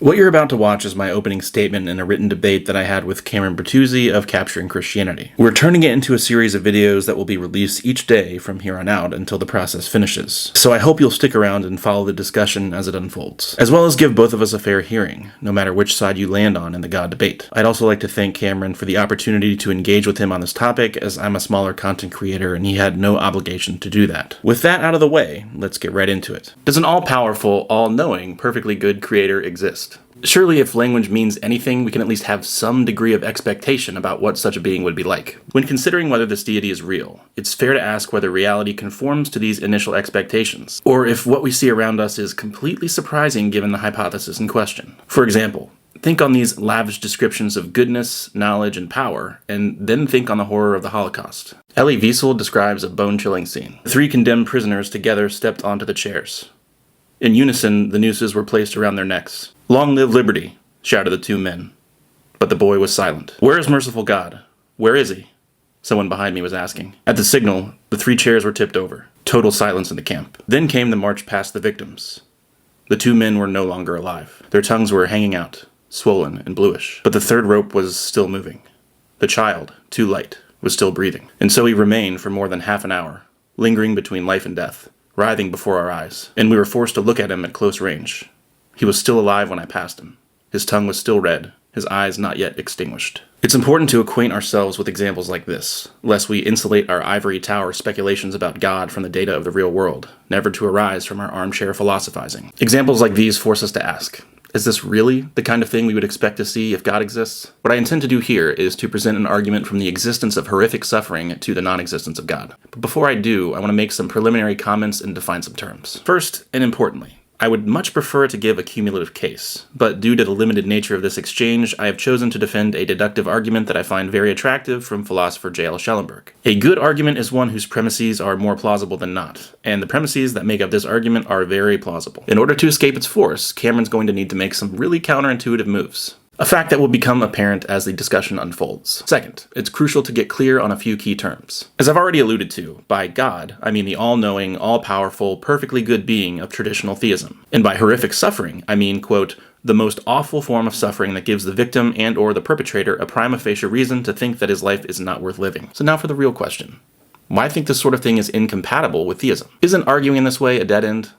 What you're about to watch is my opening statement in a written debate that I had with Cameron Bertuzzi of Capturing Christianity. We're turning it into a series of videos that will be released each day from here on out until the process finishes. So I hope you'll stick around and follow the discussion as it unfolds, as well as give both of us a fair hearing, no matter which side you land on in the God debate. I'd also like to thank Cameron for the opportunity to engage with him on this topic, as I'm a smaller content creator and he had no obligation to do that. With that out of the way, let's get right into it. Does an all-powerful, all-knowing, perfectly good creator exist? Surely if language means anything, we can at least have some degree of expectation about what such a being would be like. When considering whether this deity is real, it's fair to ask whether reality conforms to these initial expectations, or if what we see around us is completely surprising given the hypothesis in question. For example, think on these lavish descriptions of goodness, knowledge, and power, and then think on the horror of the Holocaust. Elie Wiesel describes a bone-chilling scene. The three condemned prisoners together stepped onto the chairs. In unison, the nooses were placed around their necks. "Long live liberty," shouted the two men. But the boy was silent. "Where is merciful God? Where is he?" Someone behind me was asking. At the signal, the three chairs were tipped over. Total silence in the camp. Then came the march past the victims. The two men were no longer alive. Their tongues were hanging out, swollen and bluish. But the third rope was still moving. The child, too light, was still breathing. And so he remained for more than half an hour, lingering between life and death, writhing before our eyes. And we were forced to look at him at close range. He was still alive when I passed him. His tongue was still red, his eyes not yet extinguished. It's important to acquaint ourselves with examples like this, lest we insulate our ivory tower speculations about God from the data of the real world, never to arise from our armchair philosophizing. Examples like these force us to ask, is this really the kind of thing we would expect to see if God exists? What I intend to do here is to present an argument from the existence of horrific suffering to the non-existence of God. But before I do, I want to make some preliminary comments and define some terms. First, and importantly, I would much prefer to give a cumulative case, but due to the limited nature of this exchange, I have chosen to defend a deductive argument that I find very attractive from philosopher J.L. Schellenberg. A good argument is one whose premises are more plausible than not, and the premises that make up this argument are very plausible. In order to escape its force, Cameron's going to need to make some really counterintuitive moves. A fact that will become apparent as the discussion unfolds. Second, it's crucial to get clear on a few key terms. As I've already alluded to, by God, I mean the all-knowing, all-powerful, perfectly good being of traditional theism. And by horrific suffering, I mean, quote, the most awful form of suffering that gives the victim and or the perpetrator a prima facie reason to think that his life is not worth living. So now for the real question. Why think this sort of thing is incompatible with theism? Isn't arguing in this way a dead end?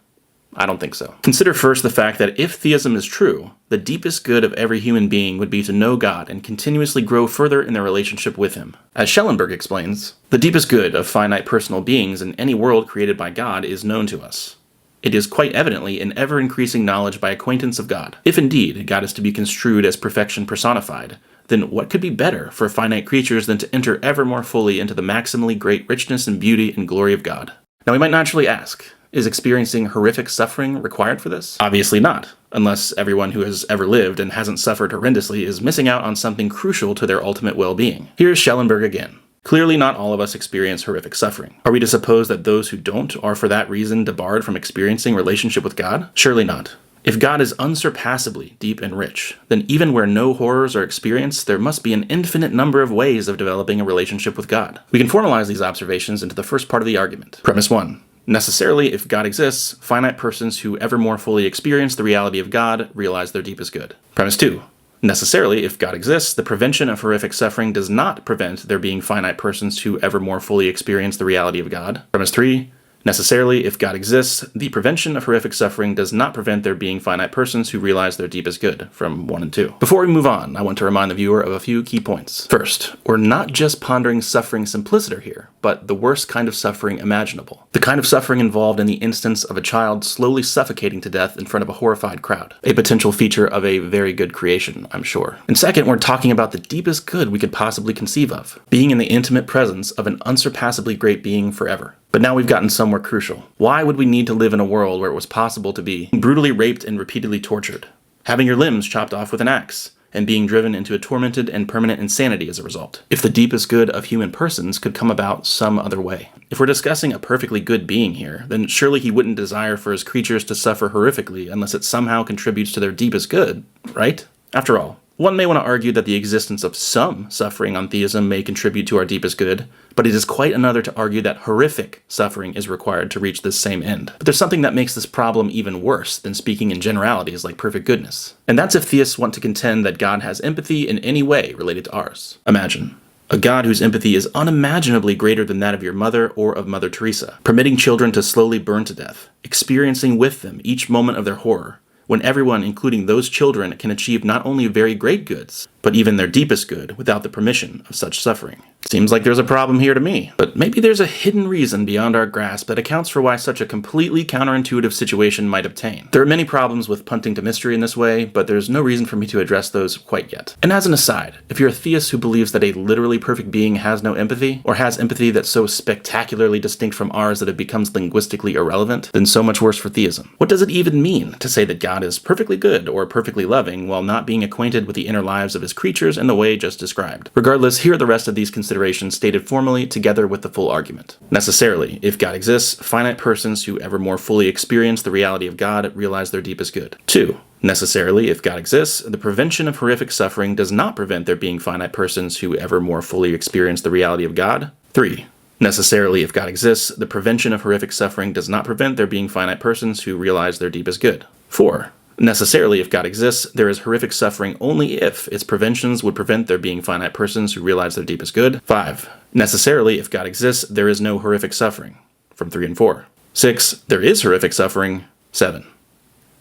I don't think so. Consider first the fact that if theism is true, the deepest good of every human being would be to know God and continuously grow further in their relationship with Him. As Schellenberg explains, the deepest good of finite personal beings in any world created by God is known to us. It is quite evidently an ever-increasing knowledge by acquaintance of God. If indeed God is to be construed as perfection personified, then what could be better for finite creatures than to enter ever more fully into the maximally great richness and beauty and glory of God? Now we might naturally ask, is experiencing horrific suffering required for this? Obviously not, unless everyone who has ever lived and hasn't suffered horrendously is missing out on something crucial to their ultimate well-being. Here's Schellenberg again. Clearly not all of us experience horrific suffering. Are we to suppose that those who don't are for that reason debarred from experiencing relationship with God? Surely not. If God is unsurpassably deep and rich, then even where no horrors are experienced, there must be an infinite number of ways of developing a relationship with God. We can formalize these observations into the first part of the argument. Premise 1. Necessarily, if God exists, finite persons who ever more fully experience the reality of God realize their deepest good. Premise 2. Necessarily, if God exists, the prevention of horrific suffering does not prevent there being finite persons who ever more fully experience the reality of God. Premise 3. Necessarily, if God exists, the prevention of horrific suffering does not prevent there being finite persons who realize their deepest good, from 1 and 2. Before we move on, I want to remind the viewer of a few key points. First, we're not just pondering suffering simpliciter here, but the worst kind of suffering imaginable. The kind of suffering involved in the instance of a child slowly suffocating to death in front of a horrified crowd. A potential feature of a very good creation, I'm sure. And second, we're talking about the deepest good we could possibly conceive of, being in the intimate presence of an unsurpassably great being forever. But now we've gotten somewhere crucial. Why would we need to live in a world where it was possible to be brutally raped and repeatedly tortured, having your limbs chopped off with an axe, and being driven into a tormented and permanent insanity as a result, if the deepest good of human persons could come about some other way? If we're discussing a perfectly good being here, then surely he wouldn't desire for his creatures to suffer horrifically unless it somehow contributes to their deepest good, right? After all, One may want to argue that the existence of some suffering on theism may contribute to our deepest good, but it is quite another to argue that horrific suffering is required to reach this same end. But there's something that makes this problem even worse than speaking in generalities like perfect goodness. And that's if theists want to contend that God has empathy in any way related to ours. Imagine a God whose empathy is unimaginably greater than that of your mother or of Mother Teresa, permitting children to slowly burn to death, experiencing with them each moment of their horror, when everyone, including those children, can achieve not only very great goods, but even their deepest good without the permission of such suffering. Seems like there's a problem here to me, but maybe there's a hidden reason beyond our grasp that accounts for why such a completely counterintuitive situation might obtain. There are many problems with punting to mystery in this way, but there's no reason for me to address those quite yet. And as an aside, if you're a theist who believes that a literally perfect being has no empathy, or has empathy that's so spectacularly distinct from ours that it becomes linguistically irrelevant, then so much worse for theism. What does it even mean to say that God is perfectly good or perfectly loving while not being acquainted with the inner lives of his creatures in the way just described? Regardless, here are the rest of these considerations stated formally together with the full argument. Necessarily, if God exists, finite persons who ever more fully experience the reality of God realize their deepest good. 2. Necessarily, if God exists, the prevention of horrific suffering does not prevent there being finite persons who ever more fully experience the reality of God. 3. Necessarily, if God exists, the prevention of horrific suffering does not prevent there being finite persons who realize their deepest good. 4. Necessarily, if God exists, there is horrific suffering only if its preventions would prevent there being finite persons who realize their deepest good. 5. Necessarily, if God exists, there is no horrific suffering. From 3 and 4. 6. There is horrific suffering. 7.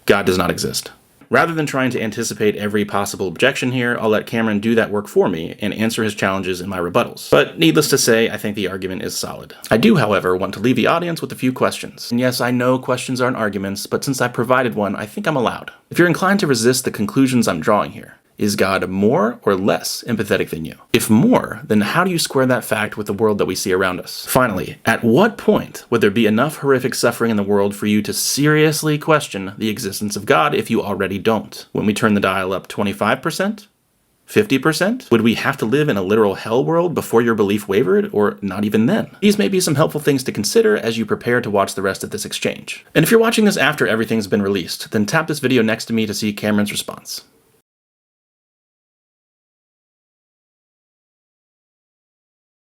God does not exist. Rather than trying to anticipate every possible objection here, I'll let Cameron do that work for me and answer his challenges in my rebuttals. But needless to say, I think the argument is solid. I do, however, want to leave the audience with a few questions. And yes, I know questions aren't arguments, but since I provided one, I think I'm allowed. If you're inclined to resist the conclusions I'm drawing here, is God more or less empathetic than you? If more, then how do you square that fact with the world that we see around us? Finally, at what point would there be enough horrific suffering in the world for you to seriously question the existence of God if you already don't? When we turn the dial up 25%? 50%? Would we have to live in a literal hell world before your belief wavered, or not even then? These may be some helpful things to consider as you prepare to watch the rest of this exchange. And if you're watching this after everything's been released, then tap this video next to me to see Cameron's response.